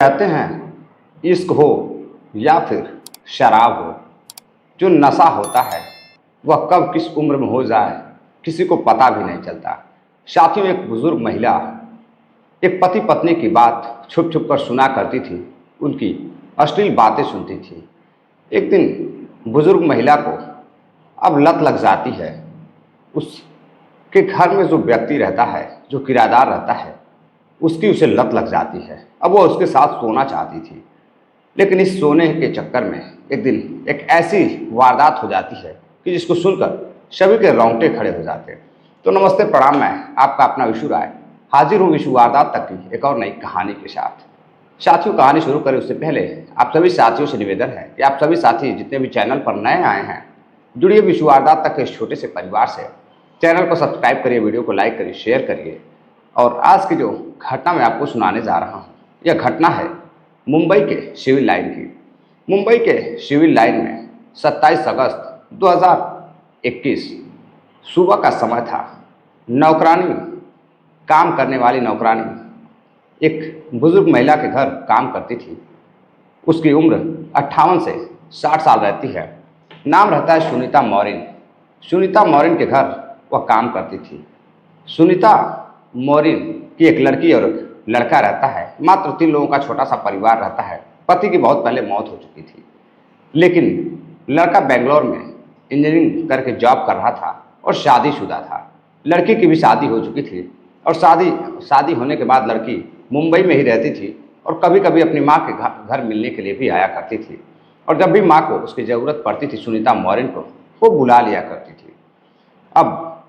कहते हैं इश्क हो या फिर शराब हो, जो नशा होता है वह कब किस उम्र में हो जाए किसी को पता भी नहीं चलता। साथियों, एक बुजुर्ग महिला एक पति पत्नी की बात छुप छुप कर सुना करती थी, उनकी अश्लील बातें सुनती थी। एक दिन बुजुर्ग महिला को अब लत लग जाती है। उसके घर में जो व्यक्ति रहता है, जो किराएदार रहता है, उसकी उसे लत लग जाती है। अब वो उसके साथ सोना चाहती थी, लेकिन इस सोने के चक्कर में एक दिन एक ऐसी वारदात हो जाती है कि जिसको सुनकर सभी के रोंगटे खड़े हो जाते हैं। तो नमस्ते, प्रणाम। मैं आपका अपना विशु राय हाजिर हूँ विश्व वारदात तक की एक और नई कहानी के साथ। साथियों, कहानी शुरू करें उससे पहले आप सभी साथियों से निवेदन है कि आप सभी साथी जितने भी चैनल पर नए आए हैं, जुड़िए विश्व वारदात तक के इस छोटे से परिवार से। चैनल को सब्सक्राइब करिए, वीडियो को लाइक करिए, शेयर करिए। और आज की जो घटना मैं आपको सुनाने जा रहा हूँ, यह घटना है मुंबई के सिविल लाइन की। मुंबई के सिविल लाइन में 27 अगस्त 2021 सुबह का समय था। नौकरानी, काम करने वाली नौकरानी एक बुजुर्ग महिला के घर काम करती थी। उसकी उम्र 58 से 60 साल रहती है। नाम रहता है सुनीता मौर्य। सुनीता मौर्य के घर वह काम करती थी। सुनीता मौर्य की एक लड़की और एक लड़का रहता है। मात्र 3 लोगों का छोटा सा परिवार रहता है। पति की बहुत पहले मौत हो चुकी थी, लेकिन लड़का बेंगलोर में इंजीनियरिंग करके जॉब कर रहा था और शादीशुदा था। लड़की की भी शादी हो चुकी थी और शादी होने के बाद लड़की मुंबई में ही रहती थी और कभी कभी अपनी माँ के घर मिलने के लिए भी आया करती थी। और जब भी माँ को उसकी ज़रूरत पड़ती थी, सुनीता मौर्य को, वो बुला लिया करती थी। अब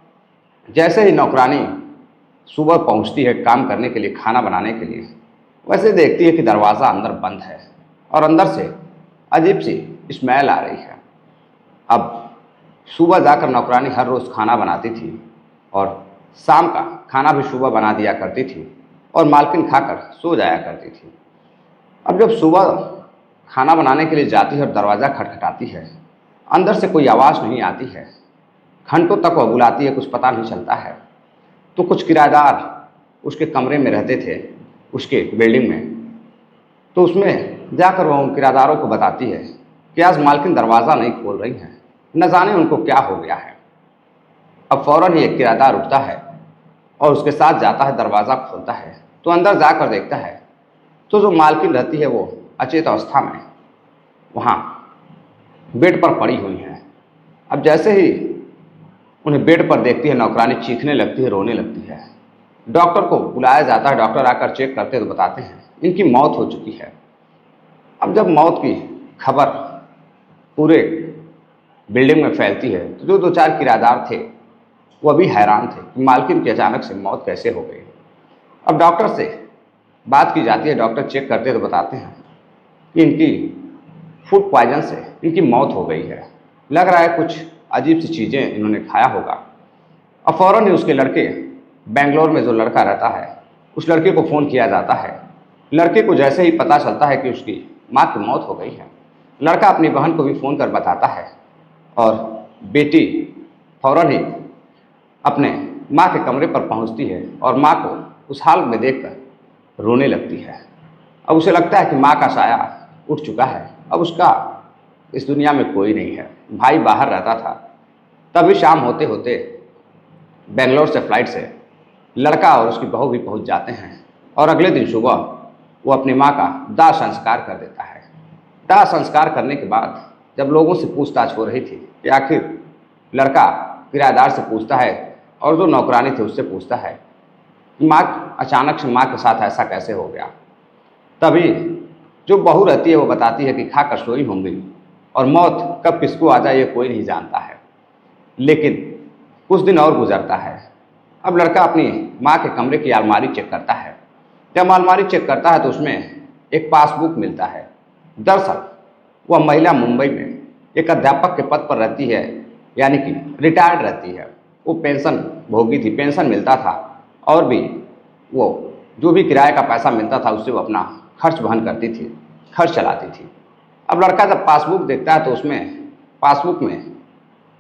जैसे ही नौकरानी सुबह पहुंचती है काम करने के लिए, खाना बनाने के लिए, वैसे देखती है कि दरवाज़ा अंदर बंद है और अंदर से अजीब सी स्मेल आ रही है। अब सुबह जाकर नौकरानी हर रोज़ खाना बनाती थी और शाम का खाना भी सुबह बना दिया करती थी और मालकिन खाकर सो जाया करती थी। अब जब सुबह खाना बनाने के लिए जाती है और दरवाज़ा खटखटाती है, अंदर से कोई आवाज़ नहीं आती है। घंटों तक वह बुलाती है, कुछ पता नहीं चलता है। तो कुछ किराएदार उसके कमरे में रहते थे, उसके बिल्डिंग में। तो उसमें जाकर वह उन किराएदारों को बताती है कि आज मालकिन दरवाज़ा नहीं खोल रही हैं, न जाने उनको क्या हो गया है। अब फ़ौरन ही एक किराएदार उठता है और उसके साथ जाता है, दरवाज़ा खोलता है तो अंदर जाकर देखता है तो जो मालकिन रहती है वो अचेत अवस्था में वहाँ बेड पर पड़ी हुई हैं। अब जैसे ही उन्हें बेड पर देखती है, नौकरानी चीखने लगती है, रोने लगती है। डॉक्टर को बुलाया जाता है। डॉक्टर आकर चेक करते तो बताते हैं इनकी मौत हो चुकी है। अब जब मौत की खबर पूरे बिल्डिंग में फैलती है तो जो 2-4 किराएदार थे वह भी हैरान थे कि मालकिन की अचानक से मौत कैसे हो गई। अब डॉक्टर से बात की जाती है। डॉक्टर चेक करते तो बताते हैं कि इनकी फूड पॉइजन से इनकी मौत हो गई है। लग रहा है कुछ अजीब सी चीज़ें इन्होंने खाया होगा। अब फ़ौरन ही उसके लड़के, बेंगलोर में जो लड़का रहता है, उस लड़के को फ़ोन किया जाता है। लड़के को जैसे ही पता चलता है कि उसकी माँ की मौत हो गई है, लड़का अपनी बहन को भी फ़ोन कर बताता है और बेटी फ़ौरन ही अपने माँ के कमरे पर पहुँचती है और माँ को उस हाल में देखकर रोने लगती है। अब उसे लगता है कि माँ का साया उठ चुका है, अब उसका इस दुनिया में कोई नहीं है। भाई बाहर रहता था। तभी शाम होते होते बेंगलोर से फ्लाइट से लड़का और उसकी बहू भी पहुंच जाते हैं और अगले दिन सुबह वो अपनी माँ का दाह संस्कार कर देता है। दाह संस्कार करने के बाद जब लोगों से पूछताछ हो रही थी कि आखिर लड़का किराएदार से पूछता है और जो नौकरानी थे उससे पूछता है कि माँ अचानक से माँ के साथ ऐसा कैसे हो गया, तभी जो बहू रहती है वो बताती है कि खाकर सोई होंगी और मौत कब किसको आ जाए ये कोई नहीं जानता है। लेकिन कुछ दिन और गुजरता है। अब लड़का अपनी माँ के कमरे की अलमारी चेक करता है। जब अलमारी चेक करता है तो उसमें एक पासबुक मिलता है। दरअसल वह महिला मुंबई में एक अध्यापक के पद पर रहती है, यानी कि रिटायर्ड रहती है। वो पेंशन भोगी थी, पेंशन मिलता था और भी वो जो भी किराए का पैसा मिलता था उससे वो अपना खर्च वहन करती थी, खर्च चलाती थी। अब लड़का जब पासबुक देखता है तो उसमें पासबुक में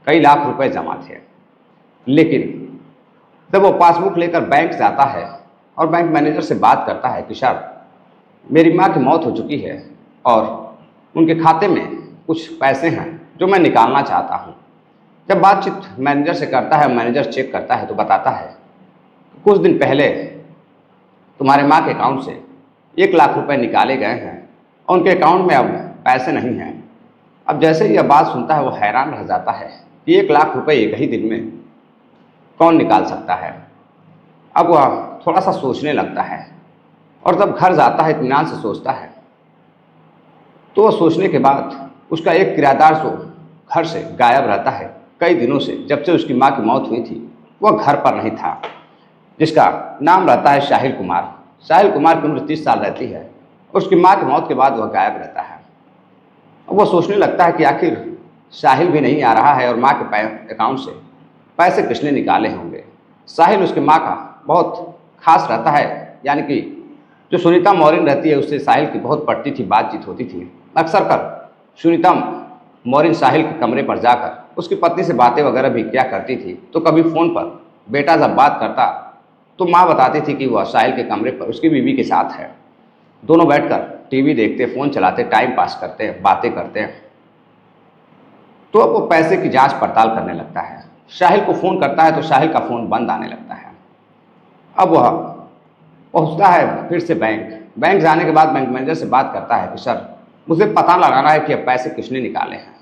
कई लाख रुपए जमा थे। लेकिन जब वो पासबुक लेकर बैंक जाता है और बैंक मैनेजर से बात करता है कि सर मेरी माँ की मौत हो चुकी है और उनके खाते में कुछ पैसे हैं जो मैं निकालना चाहता हूँ। जब बातचीत मैनेजर से करता है, मैनेजर चेक करता है तो बताता है कुछ दिन पहले तुम्हारे माँ के अकाउंट से 1 लाख रुपए निकाले गए हैं और उनके अकाउंट में अब पैसे नहीं हैं। अब जैसे ही यह बात सुनता है वो हैरान रह जाता है कि 1 लाख रुपए एक ही दिन में कौन निकाल सकता है। अब वह थोड़ा सा सोचने लगता है और जब घर जाता है इत्मीनान से सोचता है तो वह सोचने के बाद उसका एक किराएदार जो घर से गायब रहता है कई दिनों से, जब से उसकी माँ की मौत हुई थी वह घर पर नहीं था, जिसका नाम रहता है साहिल कुमार। साहिल कुमार की उम्र 30 साल रहती है और उसकी माँ की मौत के बाद वह गायब रहता है। अब वह सोचने लगता है कि आखिर साहिल भी नहीं आ रहा है और माँ के अकाउंट से पैसे किसने निकाले होंगे। साहिल उसकी माँ का बहुत खास रहता है, यानी कि जो सुनीता मौर्य रहती है उससे साहिल की बहुत पड़ती थी, बातचीत होती थी। अक्सर कर सुनीता मौर्य साहिल के कमरे पर जाकर उसकी पत्नी से बातें वगैरह भी क्या करती थी। तो कभी फ़ोन पर बेटा जब बात करता तो माँ बताती थी कि वह साहिल के कमरे पर उसकी बीवी के साथ है। दोनों बैठकर टीवी देखते, फ़ोन चलाते, टाइम पास करते, बातें करते हैं। तो अब वो पैसे की जांच पड़ताल करने लगता है। साहिल को फ़ोन करता है तो साहिल का फ़ोन बंद आने लगता है। अब वह पहुंचता है फिर से बैंक जाने के बाद बैंक मैनेजर से बात करता है कि सर मुझे पता लगाना है कि अब पैसे किसने निकाले हैं।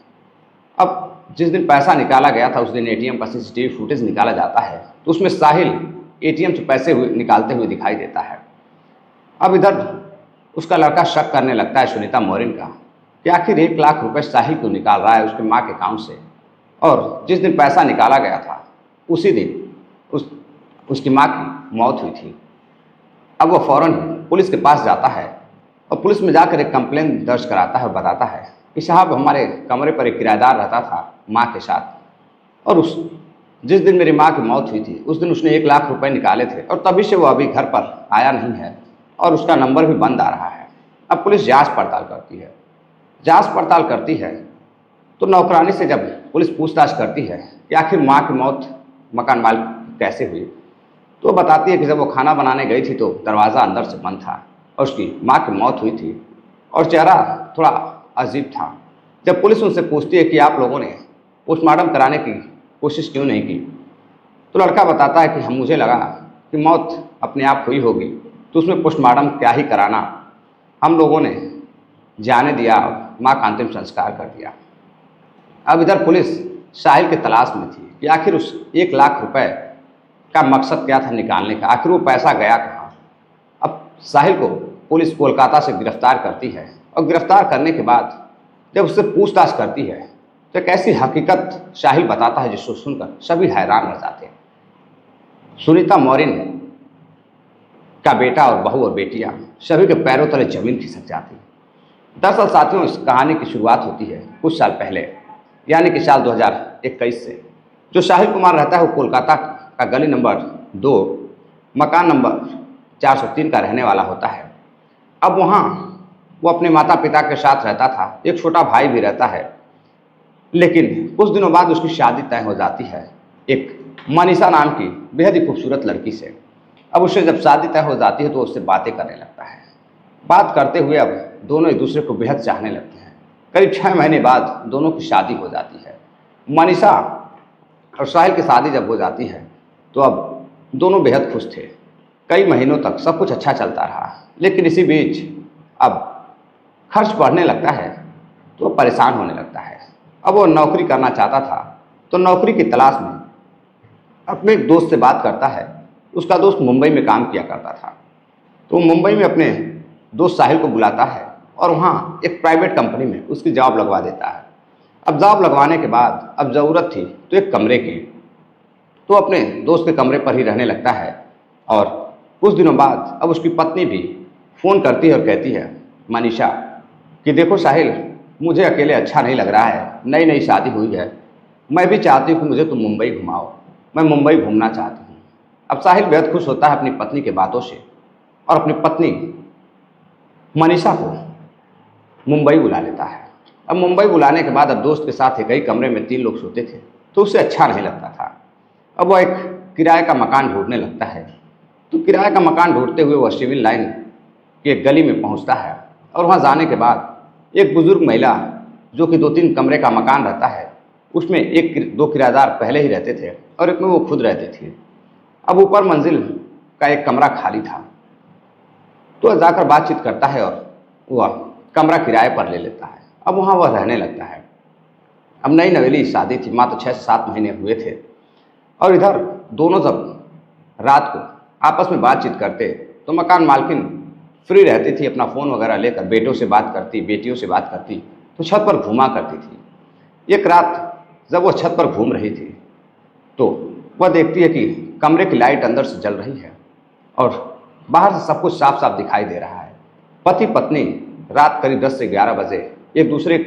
अब जिस दिन पैसा निकाला गया था उस दिन एटीएम का सीसीटीवी फुटेज निकाला जाता है तो उसमें साहिल एटीएम से पैसे निकालते हुए दिखाई देता है। अब इधर उसका लड़का शक करने लगता है सुनीता मौर्य का कि आखिर 1 लाख रुपए साहिल को निकाल रहा है उसके माँ के अकाउंट से, और जिस दिन पैसा निकाला गया था उसी दिन उसकी माँ की मौत हुई थी। अब वह फ़ौरन पुलिस के पास जाता है और पुलिस में जाकर एक कंप्लेंट दर्ज कराता है और बताता है कि साहब हमारे कमरे पर एक किराएदार रहता था माँ के साथ, और जिस दिन मेरी माँ की मौत हुई थी उस दिन उसने 1 लाख रुपए निकाले थे और तभी से वो अभी घर पर आया नहीं है और उसका नंबर भी बंद आ रहा है। अब पुलिस जांच पड़ताल करती है तो नौकरानी से जब पुलिस पूछताछ करती है कि आखिर माँ की मौत मकान मालिक कैसे हुई तो बताती है कि जब वो खाना बनाने गई थी तो दरवाज़ा अंदर से बंद था और उसकी माँ की मौत हुई थी और चेहरा थोड़ा अजीब था। जब पुलिस उनसे पूछती है कि आप लोगों ने पोस्टमार्टम कराने की कोशिश क्यों नहीं की तो लड़का बताता है कि मुझे लगा कि मौत अपने आप हुई होगी तो उसमें पोस्टमार्टम क्या ही कराना, हम लोगों ने जाने दिया और माँ का अंतिम संस्कार कर दिया। अब इधर पुलिस साहिल की तलाश में थी कि आखिर उस 1 लाख रुपए का मकसद क्या था निकालने का, आखिर वो पैसा गया कहाँ। अब साहिल को पुलिस कोलकाता से गिरफ्तार करती है और गिरफ्तार करने के बाद जब उससे पूछताछ करती है तो एक ऐसी हकीकत साहिल बताता है जिसको सुनकर सभी हैरान रह जाते हैं। सुनीता मौर्य का बेटा और बहू और बेटियां सभी के पैरों तले जमीन खिसक जाती है। दरअसल साथियों इस कहानी की शुरुआत होती है कुछ साल पहले, यानी कि साल 2021 से। जो साहिल कुमार रहता है वो कोलकाता का गली नंबर 2 मकान नंबर 403 का रहने वाला होता है। अब वहाँ वो अपने माता पिता के साथ रहता था, एक छोटा भाई भी रहता है। लेकिन कुछ दिनों बाद उसकी शादी तय हो जाती है एक मनीषा नाम की बेहद ही खूबसूरत लड़की से। अब उससे जब शादी तय हो जाती है तो उससे बातें करने लगता है। बात करते हुए अब दोनों एक दूसरे को बेहद चाहने लगते हैं। करीब 6 महीने बाद दोनों की शादी हो जाती है। मनीषा और साहिल की शादी जब हो जाती है तो अब दोनों बेहद खुश थे। कई महीनों तक सब कुछ अच्छा चलता रहा, लेकिन इसी बीच अब खर्च बढ़ने लगता है तो वो परेशान होने लगता है। अब वो नौकरी करना चाहता था तो नौकरी की तलाश में अपने एक दोस्त से बात करता है। उसका दोस्त मुंबई में काम किया करता था तो मुंबई में अपने दोस्त साहिल को बुलाता है और वहाँ एक प्राइवेट कंपनी में उसकी जॉब लगवा देता है। अब जॉब लगवाने के बाद अब ज़रूरत थी तो एक कमरे की, तो अपने दोस्त के कमरे पर ही रहने लगता है। और कुछ दिनों बाद अब उसकी पत्नी भी फ़ोन करती है और कहती है मनीषा कि देखो साहिल, मुझे अकेले अच्छा नहीं लग रहा है, नई नई शादी हुई है, मैं भी चाहती हूँ कि मुझे तुम मुंबई घुमाओ, मैं मुंबई घूमना चाहती हूँ। अब साहिल बेहद खुश होता है अपनी पत्नी के बातों से और अपनी पत्नी मनीषा को मुंबई बुला लेता है। अब मुंबई बुलाने के बाद अब दोस्त के साथ एक ही कमरे में 3 लोग सोते थे तो उसे अच्छा नहीं लगता था। अब वह एक किराए का मकान ढूंढने लगता है। तो किराए का मकान ढूंढते हुए वह सिविल लाइन कि एक गली में पहुंचता है और वहां जाने के बाद एक बुजुर्ग महिला जो कि 2-3 कमरे का मकान रहता है, उसमें एक दो किराएदार पहले ही रहते थे और एक में वो खुद रहती थी। अब ऊपर मंजिल का एक कमरा खाली था, तो जाकर बातचीत करता है और वह कमरा किराए पर ले लेता है। अब वहाँ वह रहने लगता है। अब नई नवेली शादी थी, मात्र 6 से 7 महीने हुए थे और इधर दोनों जब रात को आपस में बातचीत करते तो मकान मालकिन फ्री रहती थी, अपना फ़ोन वगैरह लेकर बेटों से बात करती, बेटियों से बात करती, तो छत पर घूमा करती थी। एक रात जब वह छत पर घूम रही थी तो वह देखती है कि कमरे की लाइट अंदर से जल रही है और बाहर से सब कुछ साफ साफ दिखाई दे रहा है। पति पत्नी रात करीब 10 से 11 बजे एक दूसरे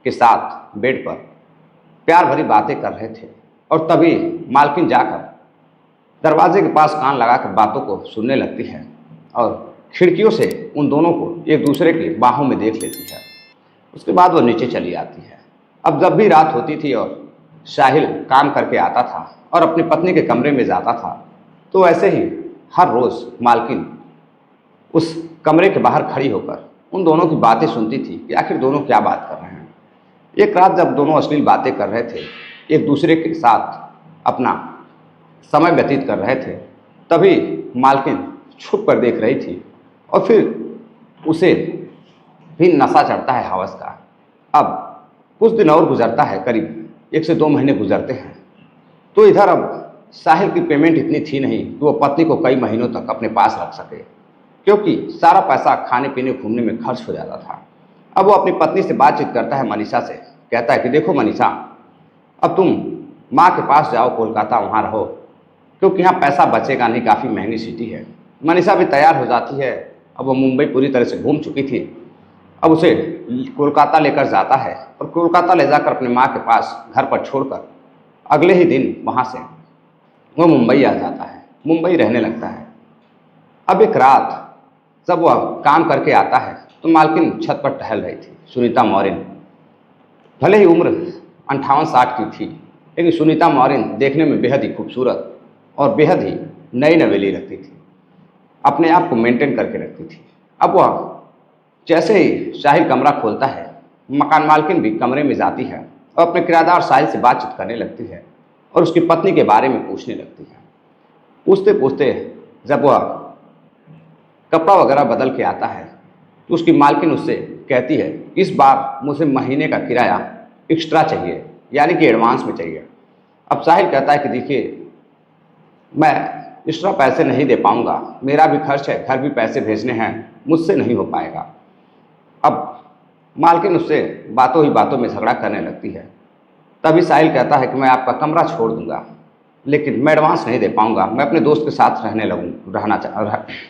के साथ बेड पर प्यार भरी बातें कर रहे थे और तभी मालकिन जाकर दरवाजे के पास कान लगाकर बातों को सुनने लगती है और खिड़कियों से उन दोनों को एक दूसरे की बाहों में देख लेती है। उसके बाद वो नीचे चली आती है। अब जब भी रात होती थी और साहिल काम करके आता था और अपनी पत्नी के कमरे में जाता था, तो ऐसे ही हर रोज़ मालकिन उस कमरे के बाहर खड़ी होकर उन दोनों की बातें सुनती थी कि आखिर दोनों क्या बात कर रहे हैं। एक रात जब दोनों अश्लील बातें कर रहे थे, एक दूसरे के साथ अपना समय व्यतीत कर रहे थे, तभी मालकिन छुप कर देख रही थी और फिर उसे भी नशा चढ़ता है हवस का। अब कुछ दिन और गुजरता है, करीब 1 से 2 महीने गुजरते हैं, तो इधर अब साहिल की पेमेंट इतनी थी नहीं कि वो पत्नी को कई महीनों तक अपने पास रख सके, क्योंकि सारा पैसा खाने पीने घूमने में खर्च हो जाता था। अब वो अपनी पत्नी से बातचीत करता है, मनीषा से, कहता है कि देखो मनीषा, अब तुम माँ के पास जाओ, कोलकाता वहाँ रहो, क्योंकि यहाँ पैसा बचेगा नहीं, काफ़ी महंगी सिटी है। मनीषा भी तैयार हो जाती है। अब वो मुंबई पूरी तरह से घूम चुकी थी। अब उसे कोलकाता लेकर जाता है और कोलकाता ले जाकर अपने माँ के पास घर पर छोड़कर अगले ही दिन वहाँ से वो मुंबई आ जाता है, मुंबई रहने लगता है। अब एक रात जब वह काम करके आता है तो मालकिन छत पर टहल रही थी, सुनीता मौर्य। भले ही उम्र 58-60 की थी, लेकिन सुनीता मौर्य देखने में बेहद ही खूबसूरत और बेहद ही नई नवेली रखती थी, अपने आप को मेंटेन करके रखती थी। अब वह जैसे ही साहिल कमरा खोलता है, मकान मालकिन भी कमरे में जाती है और अपने किराएदार साहिल से बातचीत करने लगती है और उसकी पत्नी के बारे में पूछने लगती है। पूछते पूछते जब वह कपड़ा वगैरह बदल के आता है तो उसकी मालकिन उससे कहती है, इस बार मुझे महीने का किराया एक्स्ट्रा चाहिए, यानी कि एडवांस में चाहिए। अब साहिल कहता है कि देखिए, मैं एक्स्ट्रा पैसे नहीं दे पाऊंगा, मेरा भी खर्च है, घर भी पैसे भेजने हैं, मुझसे नहीं हो पाएगा। अब मालकिन उससे बातों ही बातों में झगड़ा करने लगती है। तभी साहिल कहता है कि मैं आपका कमरा छोड़ दूंगा, लेकिन मैं एडवांस नहीं दे पाऊंगा, मैं अपने दोस्त के साथ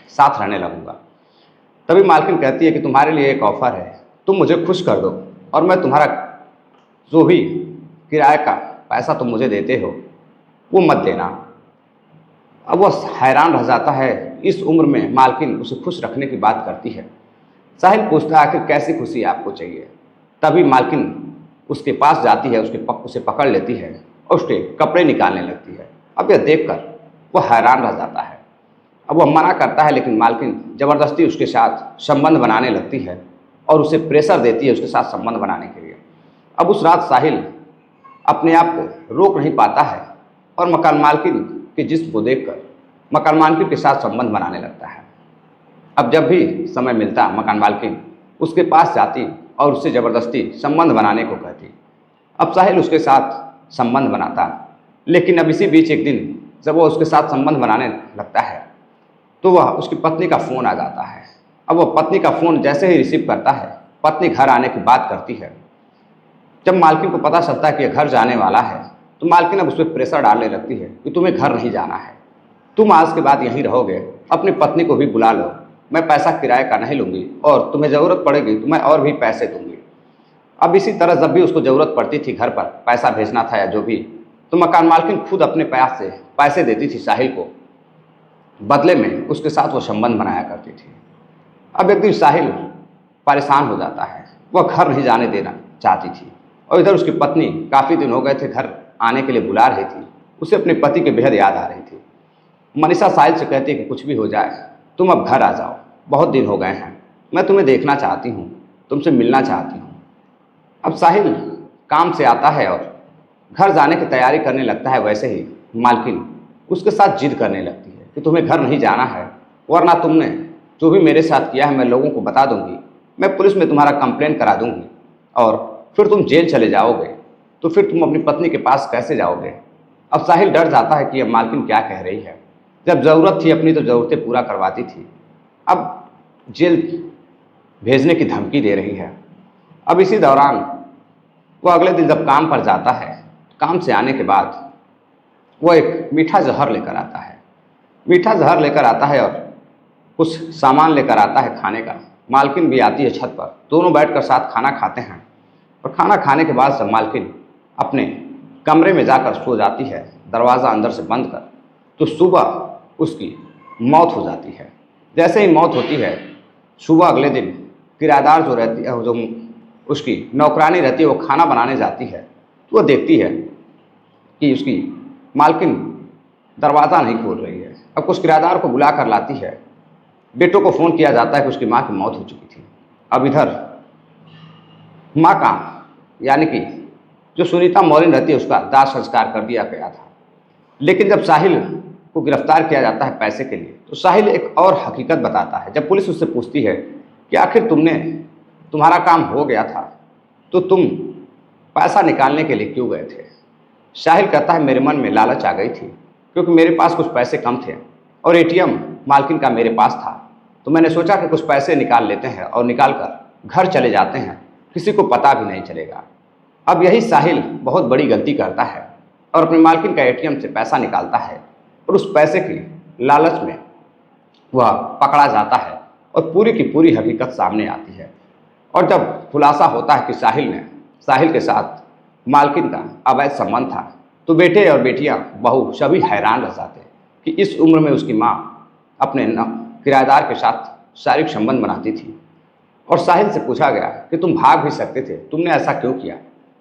साथ रहने लगूंगा। तभी मालकिन कहती है कि तुम्हारे लिए एक ऑफ़र है, तुम मुझे खुश कर दो और मैं तुम्हारा जो भी किराए का पैसा तुम मुझे देते हो वो मत देना। अब वह हैरान रह जाता है, इस उम्र में मालकिन उसे खुश रखने की बात करती है। साहिल पूछता है आखिर कैसी खुशी आपको चाहिए। तभी मालकिन उसके पास जाती है, उसे पकड़ लेती है और उसके कपड़े निकालने लगती है। अब यह देखकर वह हैरान रह जाता है। अब वह मना करता है, लेकिन मालकिन ज़बरदस्ती उसके साथ संबंध बनाने लगती है और उसे प्रेशर देती है उसके साथ संबंध बनाने के लिए। अब उस रात साहिल अपने आप को रोक नहीं पाता है और मकान मालकिन के जिस्म को देखकर मकान मालकिन के साथ संबंध बनाने लगता है। अब जब भी समय मिलता मकान मालकिन उसके पास जाती और उससे ज़बरदस्ती संबंध बनाने को कहती। अब साहिल उसके साथ संबंध बनाता, लेकिन अब इसी बीच एक दिन जब वह उसके साथ संबंध बनाने लगता है तो वह उसकी पत्नी का फ़ोन आ जाता है। अब वह पत्नी का फ़ोन जैसे ही रिसीव करता है, पत्नी घर आने की बात करती है। जब मालकिन को पता चलता है कि घर जाने वाला है तो मालकिन अब उस पर प्रेशर डालने लगती है कि तुम्हें घर नहीं जाना है, तुम आज के बाद यहीं रहोगे, अपनी पत्नी को भी बुला लो, मैं पैसा किराए का नहीं लूँगी और तुम्हें ज़रूरत पड़ेगी तो मैं और भी पैसे दूँगी। अब इसी तरह जब भी उसको ज़रूरत पड़ती थी, घर पर पैसा भेजना था या जो भी, तो मकान मालकिन खुद अपने पास से पैसे देती थी साहिल को, बदले में उसके साथ वो संबंध बनाया करती थी। अब एक दिन साहिल परेशान हो जाता है, वह घर नहीं जाने देना चाहती थी और इधर उसकी पत्नी काफ़ी दिन हो गए थे घर आने के लिए बुला रही थी, उसे अपने पति की बेहद याद आ रही थी। मनीषा साहिल से कहती है कि कुछ भी हो जाए तुम अब घर आ जाओ, बहुत दिन हो गए हैं, मैं तुम्हें देखना चाहती हूँ, तुमसे मिलना चाहती हूँ। अब साहिल काम से आता है और घर जाने की तैयारी करने लगता है। वैसे ही मालकिन उसके साथ जिद करने लगती है कि तुम्हें घर नहीं जाना है, वरना तुमने जो भी मेरे साथ किया है मैं लोगों को बता दूंगी, मैं पुलिस में तुम्हारा कंप्लेन करा दूंगी और फिर तुम जेल चले जाओगे। तो फिर तुम अपनी पत्नी के पास कैसे जाओगे? अब साहिल डर जाता है कि अब मालकिन क्या कह रही है। जब ज़रूरत थी अपनी तो ज़रूरतें पूरा करवाती थी, अब जेल भेजने की धमकी दे रही है। अब इसी दौरान वो अगले दिन जब काम पर जाता है, काम से आने के बाद वो एक मीठा जहर लेकर आता है। मीठा जहर लेकर आता है और कुछ सामान लेकर आता है खाने का। मालकिन भी आती है छत पर, दोनों बैठकर साथ खाना खाते हैं और खाना खाने के बाद सब मालकिन अपने कमरे में जाकर सो जाती है, दरवाज़ा अंदर से बंद कर। तो सुबह उसकी मौत हो जाती है। जैसे ही मौत होती है, सुबह अगले दिन किराएदार जो रहती है, जो उसकी नौकरानी रहती है, वो खाना बनाने जाती है। तो वो देखती है कि उसकी मालकिन दरवाज़ा नहीं खोल रही है। अब कुछ किराएदार को बुला कर लाती है। बेटों को फ़ोन किया जाता है कि उसकी माँ की मौत हो चुकी थी। अब इधर माँ का यानी कि जो सुनीता मौलिन रहती है उसका दाह संस्कार कर दिया गया था। लेकिन जब साहिल को गिरफ्तार किया जाता है पैसे के लिए, तो साहिल एक और हकीकत बताता है। जब पुलिस उससे पूछती है कि आखिर तुम्हारा काम हो गया था तो तुम पैसा निकालने के लिए क्यों गए थे? साहिल कहता है मेरे मन में लालच आ गई थी, क्योंकि मेरे पास कुछ पैसे कम थे और एटीएम मालकिन का मेरे पास था। तो मैंने सोचा कि कुछ पैसे निकाल लेते हैं और निकाल कर घर चले जाते हैं, किसी को पता भी नहीं चलेगा। अब यही साहिल बहुत बड़ी गलती करता है और अपने मालकिन का एटीएम से पैसा निकालता है और उस पैसे की लालच में वह पकड़ा जाता है और पूरी की पूरी हकीकत सामने आती है। और जब खुलासा होता है कि साहिल के साथ मालकिन का अवैध संबंध था, तो बेटे और बेटियां, बहू सभी हैरान रह जाते हैं कि इस उम्र में उसकी माँ अपने किराएदार के साथ शारीरिक संबंध बनाती थी। और साहिल से पूछा गया कि तुम भाग भी सकते थे, तुमने ऐसा क्यों किया?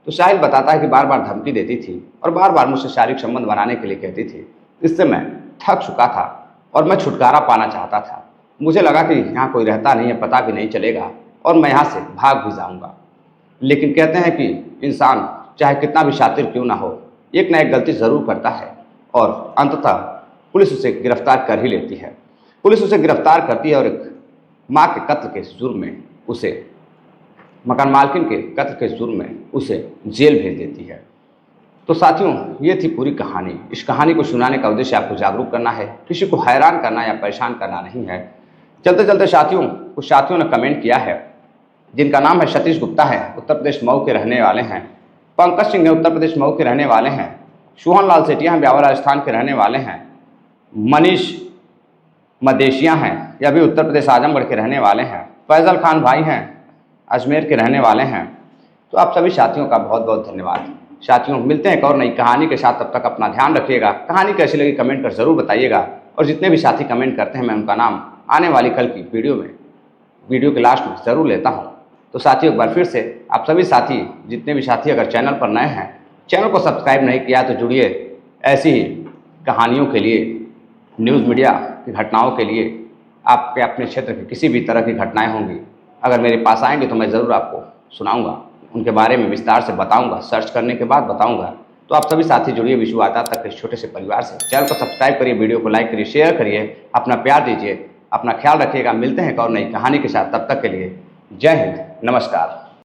तो साहिल बताता है कि बार बार धमकी देती थी और बार बार मुझसे शारीरिक संबंध बनाने के लिए कहती थी। इससे मैं थक चुका था और मैं छुटकारा पाना चाहता था। मुझे लगा कि यहाँ कोई रहता नहीं है, पता भी नहीं चलेगा और मैं यहाँ से भाग भी जाऊँगा। लेकिन कहते हैं कि इंसान चाहे कितना भी शातिर क्यों ना हो, एक ना एक गलती ज़रूर करता है और अंततः पुलिस उसे गिरफ्तार कर ही लेती है। पुलिस उसे गिरफ्तार करती है और एक माँ के कत्ल के जुर्म में उसे, मकान मालकिन के कत्ल के जुर्म में उसे जेल भेज देती है। तो साथियों, ये थी पूरी कहानी। इस कहानी को सुनाने का उद्देश्य आपको जागरूक करना है, किसी को हैरान करना या परेशान करना नहीं है। चलते चलते साथियों, कुछ साथियों ने कमेंट किया है, जिनका नाम है सतीश गुप्ता है, उत्तर प्रदेश मऊ के रहने वाले हैं। पंकज सिंह है, उत्तर प्रदेश मऊ के रहने वाले हैं। सोहन लाल सेठिया हैं, ब्यावर राजस्थान के रहने वाले हैं। मनीष मदेशिया हैं, यह भी उत्तर प्रदेश आजमगढ़ के रहने वाले हैं। फैजल खान भाई हैं, अजमेर के रहने वाले हैं। तो आप सभी साथियों का बहुत बहुत धन्यवाद। साथियों, मिलते हैं एक और नई कहानी के साथ, तब तक अपना ध्यान रखिएगा। कहानी कैसी लगी कमेंट कर ज़रूर बताइएगा और जितने भी साथी कमेंट करते हैं मैं उनका नाम आने वाली कल की वीडियो के लास्ट में ज़रूर लेता हूँ। तो साथियों, एक बार फिर से आप सभी साथी, जितने भी साथी अगर चैनल पर नए हैं, चैनल को सब्सक्राइब नहीं किया तो जुड़िए ऐसी ही कहानियों के लिए, न्यूज़ मीडिया की घटनाओं के लिए। आपके अपने क्षेत्र की किसी भी तरह की घटनाएं होंगी, अगर मेरे पास आएंगे तो मैं ज़रूर आपको सुनाऊंगा, उनके बारे में विस्तार से बताऊंगा, सर्च करने के बाद बताऊंगा। तो आप सभी साथी जुड़िए विश्व वार्ता तक के छोटे से परिवार से। चैनल को सब्सक्राइब करिए, वीडियो को लाइक करिए, शेयर करिए, अपना प्यार दीजिए, अपना ख्याल रखिएगा। मिलते हैं एक और नई कहानी के साथ, तब तक के लिए जय हिंद, नमस्कार।